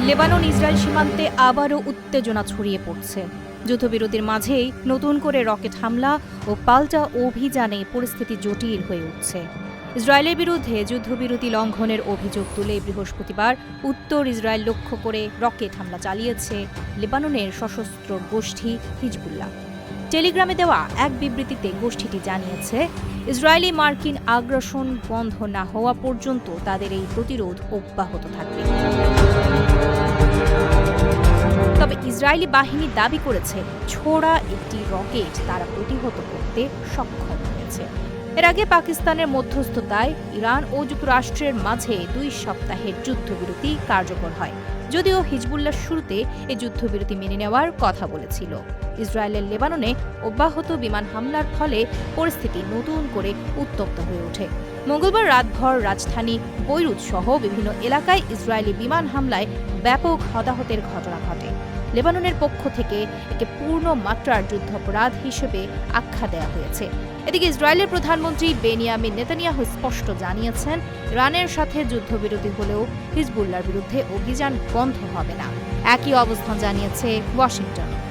Lebanon Israel সীমান্তে আবারও উত্তেজনা ছড়িয়ে পড়ছে। যুদ্ধবিরতির মাঝেই নতুন করে রকেট হামলা ও পাল্টা অভিযানে পরিস্থিতি জটিল হয়ে উঠছে। ইসরায়েলের বিরুদ্ধে যুদ্ধবিরতি লঙ্ঘনের অভিযোগ তুলে বৃহস্পতিবার উত্তর ইসরায়েল লক্ষ্য করে রকেট হামলা চালিয়েছে লেবাননের সশস্ত্র গোষ্ঠী হিজবুল্লাহ। টেলিগ্রামে দেওয়া এক বিবৃতিতে গোষ্ঠীটি জানিয়েছে, ইসরায়েলি মার্কিন আগ্রাসন বন্ধ না হওয়া পর্যন্ত তাদের এই প্রতিরোধ অব্যাহত থাকবে। তবে ইসরায়েলি বাহিনী দাবি করেছে, ছোড়া একটি রকেট তারা প্রতিহত করতে সক্ষম হয়েছে। এর আগে পাকিস্তানের মধ্যস্থতায় ইরান ও যুক্তরাষ্ট্রের মাঝে 2 সপ্তাহের যুদ্ধবিরতি কার্যকর হয়। যদিও হিজবুল্লাহ শুরুতে এই যুদ্ধবিরতি মেনে নেওয়ার কথা বলেছিল। ইসরায়েলের লেবাননে অব্যাহত বিমান হামলার ফলে পরিস্থিতি নতুন করে উত্তপ্ত হয়ে ওঠে। মঙ্গলবার রাতভর রাজধানী বৈরুত সহ বিভিন্ন এলাকায় ইসরায়েলি বিমান হামলায় ব্যাপক হতাহতের ঘটনা ঘটে। লেবাননের পক্ষ থেকে একে পূর্ণ মাত্রার যুদ্ধাপরাধ হিসেবে আখ্যা দেওয়া হয়েছে। এদিকে ইসরায়েলের প্রধানমন্ত্রী বেনিয়ামিন নেতানিয়াহু স্পষ্ট জানিয়েছেন, ইরানের সাথে যুদ্ধবিরতি হলেও হিজবুল্লাহর বিরুদ্ধে অভিযান বন্ধ হবে না। একই অবস্থান জানিয়েছে ওয়াশিংটন।